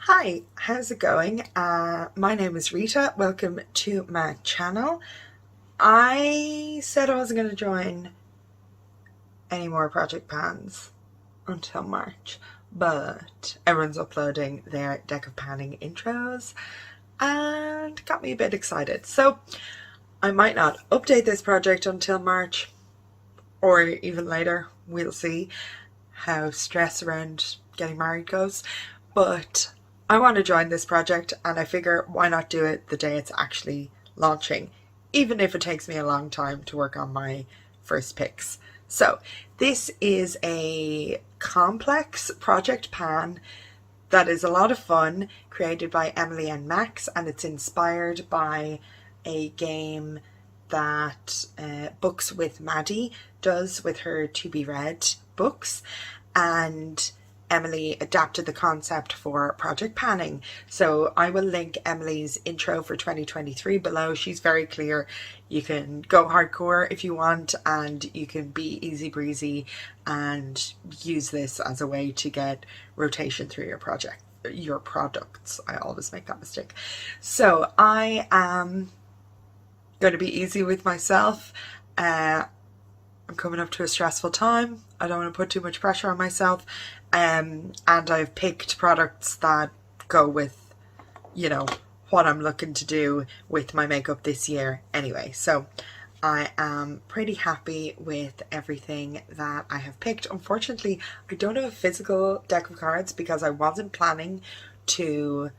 Hi, how's it going? My name is Rita. Welcome to my channel. I said I wasn't going to join any more project pans until March, but everyone's uploading their deck of panning intros and got me a bit excited. So I might not update this project until March or even later. We'll see how stress around getting married goes, but I want to join this project and I figure why not do it the day it's actually launching, even if it takes me a long time to work on my first picks. So this is a complex project pan that is a lot of fun, created by Emily and Max, and it's inspired by a game that Books with Maddie does with her To Be Read books, and Emily adapted the concept for project panning. So I will link Emily's intro for 2023 below. She's very clear. You can go hardcore if you want, and you can be easy breezy and use this as a way to get rotation through your products. I always make that mistake. So I am going to be easy with myself. I'm coming up to a stressful time. I don't want to put too much pressure on myself. And I've picked products that go with, what I'm looking to do with my makeup this year anyway. So I am pretty happy with everything that I have picked. Unfortunately, I don't have a physical deck of cards because I wasn't planning to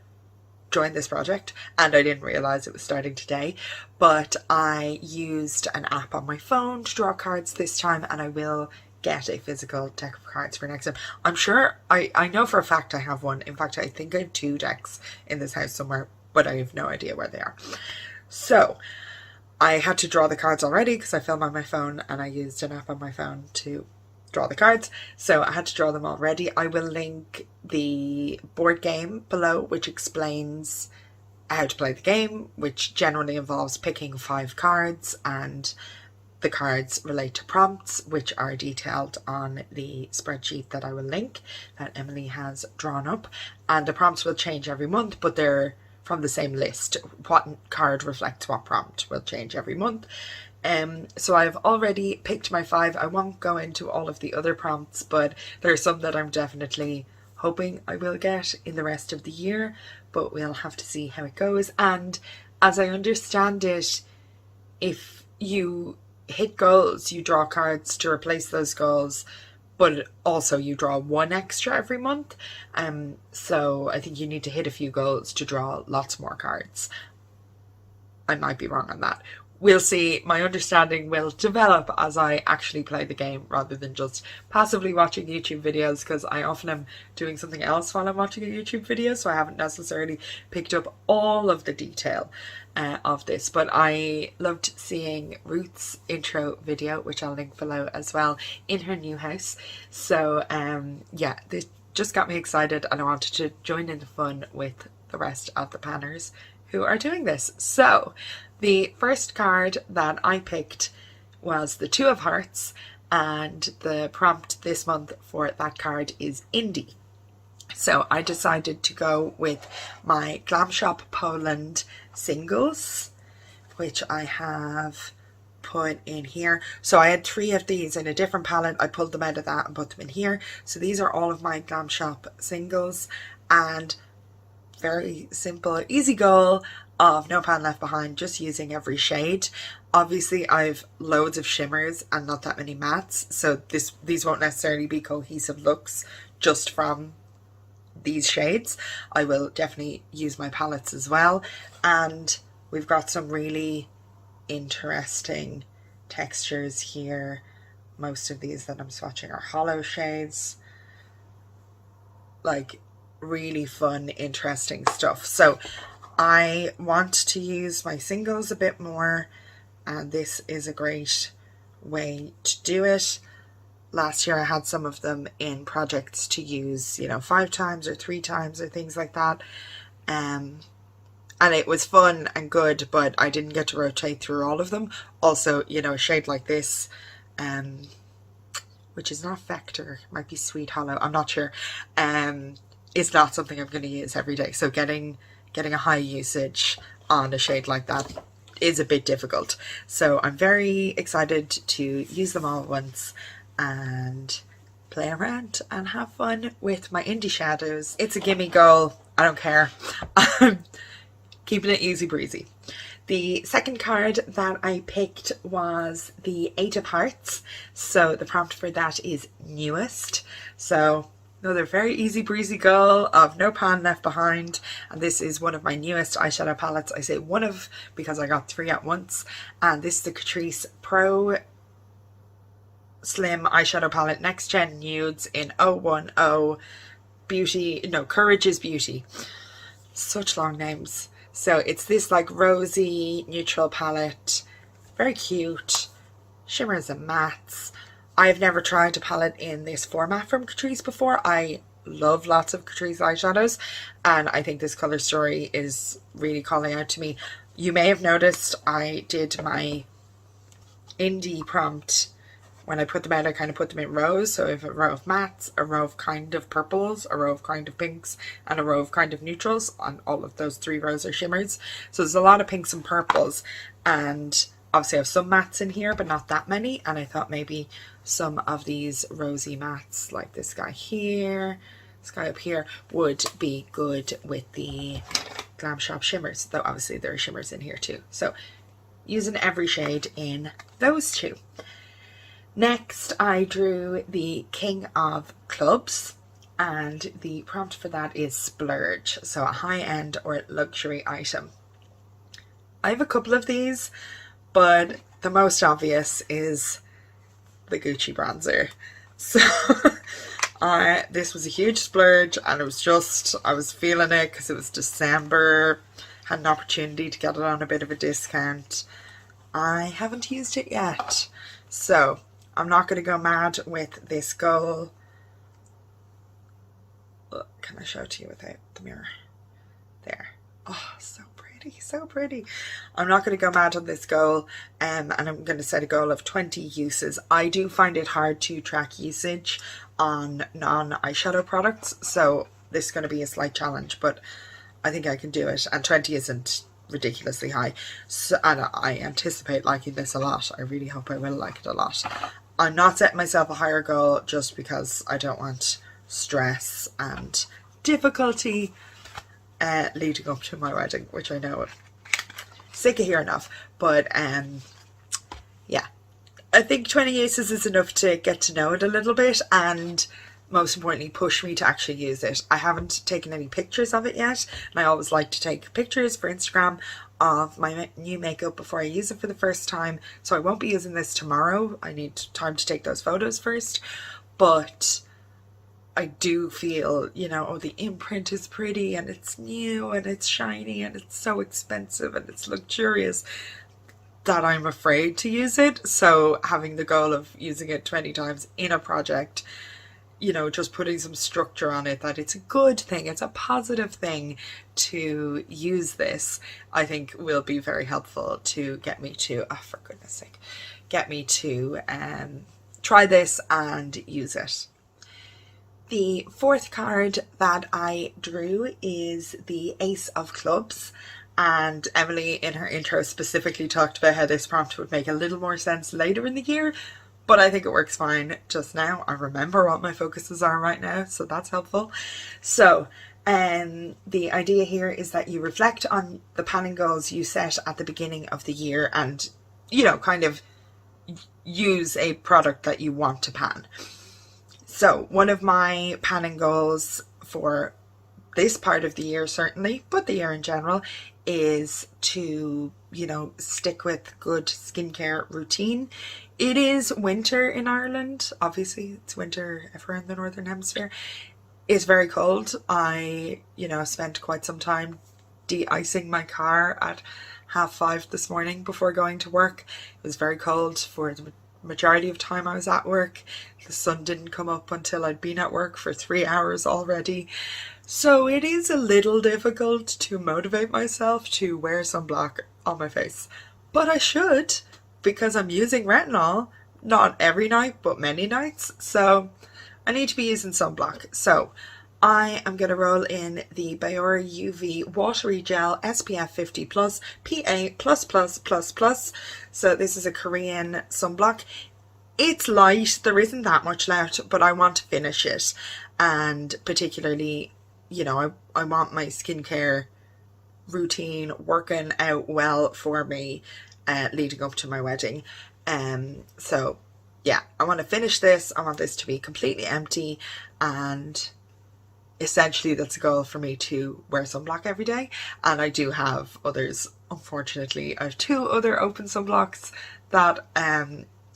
join this project and I didn't realize it was starting today, but I used an app on my phone to draw cards this time, and I will get a physical deck of cards for next time. I'm sure, I know for a fact I have one. In fact, I think I have two decks in this house somewhere, but I have no idea where they are. So I had to draw the cards already because I filmed on my phone and I used an app on my phone to draw the cards, so I had to draw them already. I will link the board game below, which explains how to play the game, which generally involves picking 5 cards, and the cards relate to prompts, which are detailed on the spreadsheet that I will link, that Emily has drawn up, and the prompts will change every month, but they're from the same list. What card reflects what prompt will change every month. So I've already picked my 5. I won't go into all of the other prompts, but there are some that I'm definitely hoping I will get in the rest of the year, but we'll have to see how it goes. And as I understand it, if you hit goals, you draw cards to replace those goals, but also you draw 1 extra every month. So I think you need to hit a few goals to draw lots more cards. I might be wrong on that. We'll see. My understanding will develop as I actually play the game rather than just passively watching YouTube videos, because I often am doing something else while I'm watching a YouTube video, so I haven't necessarily picked up all of the detail of this. But I loved seeing Ruth's intro video, which I'll link below as well, in her new house. So yeah, this just got me excited and I wanted to join in the fun with the rest of the panners who are doing this. So the first card that I picked was the 2 of Hearts, and the prompt this month for that card is indie. So I decided to go with my Glam Shop Poland singles, which I have put in here. So I had 3 of these in a different palette. I pulled them out of that and put them in here. So these are all of my Glam Shop singles, and very simple, easy goal of no pan left behind, just using every shade. Obviously I've loads of shimmers and not that many mattes, so these won't necessarily be cohesive looks just from these shades. I will definitely use my palettes as well, and we've got some really interesting textures here. Most of these that I'm swatching are hollow shades, like really fun, interesting stuff. So I want to use my singles a bit more, and this is a great way to do it. Last year I had some of them in projects to use, 5 times or 3 times or things like that. And it was fun and good, but I didn't get to rotate through all of them. Also, a shade like this, which is not Vector, it might be Sweet Hollow, I'm not sure. is not something I'm going to use every day. So getting a high usage on a shade like that is a bit difficult. So I'm very excited to use them all at once and play around and have fun with my indie shadows. It's a gimme goal. I don't care. I'm keeping it easy breezy. The second card that I picked was the Eight of Hearts. So the prompt for that is newest. So another very easy breezy goal of no pan left behind. And this is one of my newest eyeshadow palettes. I say one of because I got 3 at once. And this is the Catrice Pro Slim eyeshadow palette Next Gen Nudes in 010 Beauty. No, Courage is Beauty. Such long names. So it's this like rosy neutral palette, very cute, shimmers and mattes. I've never tried a palette in this format from Catrice before. I love lots of Catrice eyeshadows, and I think this colour story is really calling out to me. You may have noticed I did my indie prompt. When I put them out, I kind of put them in rows. So I have a row of mattes, a row of kind of purples, a row of kind of pinks, and a row of kind of neutrals. And all of those 3 rows are shimmers. So there's a lot of pinks and purples. And obviously I have some mattes in here, but not that many. And I thought maybe some of these rosy mattes, like this guy here, this guy up here, would be good with the Glam Shop shimmers. Though obviously there are shimmers in here too. So using every shade in those 2. Next, I drew the King of Clubs, and the prompt for that is Splurge, so a high-end or luxury item. I have a couple of these, but the most obvious is the Gucci bronzer. So this was a huge splurge, and it was just, I was feeling it because it was December, had an opportunity to get it on a bit of a discount. I haven't used it yet, so I'm not going to go mad with this goal. Look, can I show it to you without the mirror? There. Oh, so pretty, so pretty. I'm not going to go mad on this goal, and I'm going to set a goal of 20 uses. I do find it hard to track usage on non-eyeshadow products, so this is going to be a slight challenge, but I think I can do it, and 20 isn't ridiculously high. So, and I anticipate liking this a lot. I really hope I will like it a lot. I'm not setting myself a higher goal just because I don't want stress and difficulty leading up to my wedding, which I know I'm sick of hearing of. But yeah, I think 20 uses is enough to get to know it a little bit, and most importantly push me to actually use it. I haven't taken any pictures of it yet, and I always like to take pictures for Instagram of my new makeup before I use it for the first time. So I won't be using this tomorrow. I need time to take those photos first, but I do feel, you know, oh, the imprint is pretty and it's new and it's shiny and it's so expensive and it's luxurious that I'm afraid to use it. So having the goal of using it 20 times in a project, you know, just putting some structure on it, that it's a good thing, it's a positive thing to use this, I think will be very helpful to get me to, oh, for goodness sake, get me to try this and use it. The 4th card that I drew is the Ace of Clubs, and Emily in her intro specifically talked about how this prompt would make a little more sense later in the year, but I think it works fine just now. I remember what my focuses are right now, so that's helpful. So the idea here is that you reflect on the panning goals you set at the beginning of the year and, you know, kind of use a product that you want to pan. So one of my panning goals for this part of the year certainly, but the year in general, is to, you know, stick with good skincare routine. It is winter in Ireland. Obviously, it's winter everywhere in the Northern Hemisphere. It's very cold. I, you know, spent quite some time de-icing my car at 5:30 this morning before going to work. It was very cold for the majority of time I was at work. The sun didn't come up until I'd been at work for 3 hours already. So it is a little difficult to motivate myself to wear sunblock on my face. But I should, because I'm using retinol, not every night, but many nights. So I need to be using sunblock. So I am going to roll in the Bioré UV Watery Gel SPF 50 plus PA+++++. So this is a Korean sunblock. It's light, there isn't that much left, but I want to finish it, and particularly, you know, I want my skincare routine working out well for me leading up to my wedding. So yeah, I want to finish this. I want this to be completely empty, and essentially that's a goal for me to wear sunblock every day. And I do have others. Unfortunately, I have 2 other open sunblocks that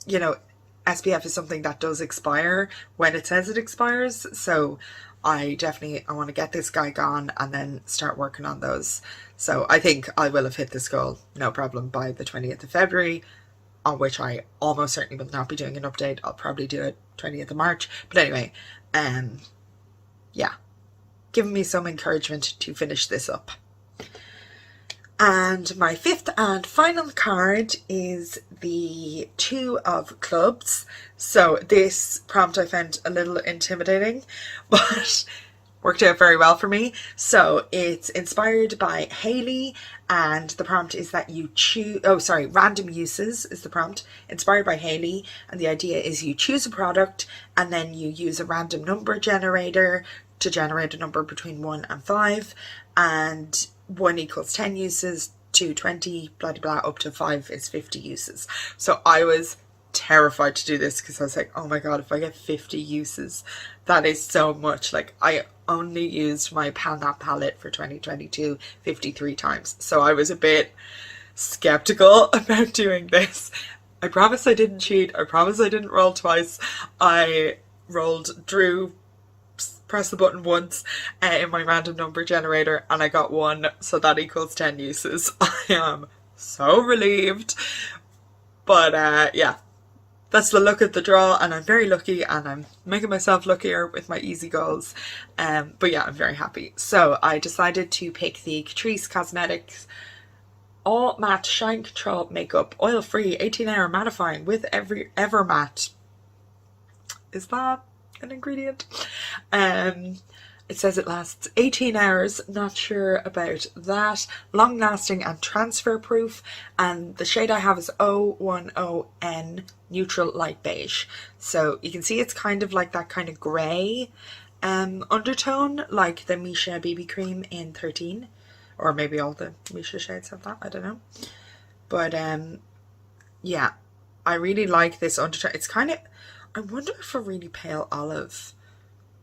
you know, SPF is something that does expire when it says it expires, so I want to get this guy gone and then start working on those. So I think I will have hit this goal no problem by the 20th of February, on which I almost certainly will not be doing an update. I'll probably do it 20th of March. But anyway, yeah, giving me some encouragement to finish this up. And my 5th and final card is the 2 of clubs. So this prompt I found a little intimidating, but worked out very well for me. So it's inspired by Hayleigh, and the prompt is that you choose, random uses is the prompt, inspired by Hayleigh, and the idea is you choose a product and then you use a random number generator to generate a number between 1 and 5, and 1 equals 10 uses, 2 20, blah blah blah, up to 5 is 50 uses. So I was terrified to do this because I was like, oh my god, if I get 50 uses, that is so much. Like, I only used my Palette palette for 2022 53 times, so I was a bit skeptical about doing this. I promise I didn't cheat. I promise I didn't roll twice. I drew, press the button once in my random number generator, and I got 1, so that equals 10 uses. I am so relieved. But yeah, that's the luck of the draw, and I'm very lucky, and I'm making myself luckier with my easy goals. But yeah, I'm very happy. So I decided to pick the Catrice Cosmetics All Matte Shine Control Makeup Oil Free 18-hour mattifying with Ever Matte. Is that an ingredient? It says it lasts 18 hours, not sure about that. Long lasting and transfer proof, and the shade I have is 010N Neutral Light Beige. So you can see it's kind of like that kind of grey undertone, like the Misha BB cream in 13, or maybe all the Misha shades have that, I don't know. But yeah, I really like this undertone. It's kind of, I wonder if a really pale olive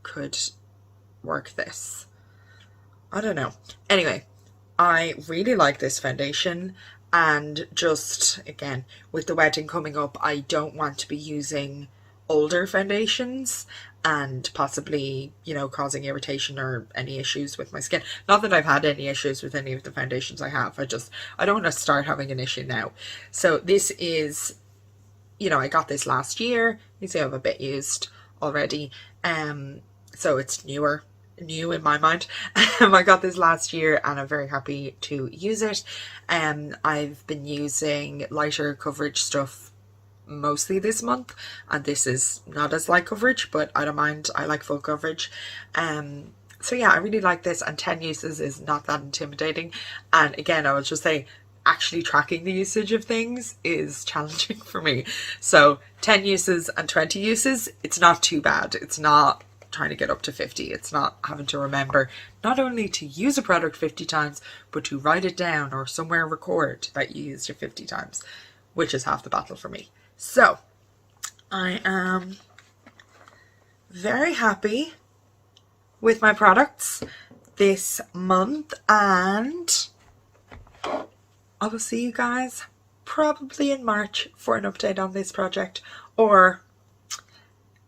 could work this. I don't know. Anyway, I really like this foundation, and just, again, with the wedding coming up, I don't want to be using older foundations and possibly, you know, causing irritation or any issues with my skin. Not that I've had any issues with any of the foundations I have. I don't want to start having an issue now. So this is, you know, I got this last year. You see I have a bit used already. So it's new in my mind. I got this last year and I'm very happy to use it. I've been using lighter coverage stuff mostly this month, and this is not as light coverage, but I don't mind. I like full coverage. So yeah, I really like this, and 10 uses is not that intimidating. And again, I would just say, actually tracking the usage of things is challenging for me. So 10 uses and 20 uses, it's not too bad. It's not trying to get up to 50. It's not having to remember not only to use a product 50 times, but to write it down or somewhere record that you used it 50 times, which is half the battle for me. So I am very happy with my products this month, and I will see you guys probably in March for an update on this project, or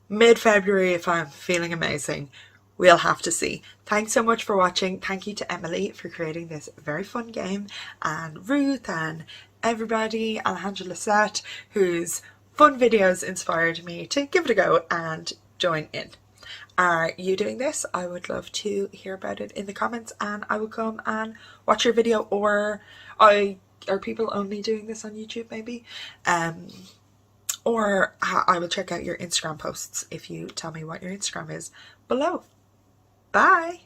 mid-February if I'm feeling amazing. We'll have to see. Thanks so much for watching. Thank you to Emily for creating this very fun game, and Ruth and everybody, Alejandra Lisette, whose fun videos inspired me to give it a go and join in. Are you doing this? I would love to hear about it in the comments, and I will come and watch your video. Or are people only doing this on YouTube maybe? Or I will check out your Instagram posts if you tell me what your Instagram is below. Bye!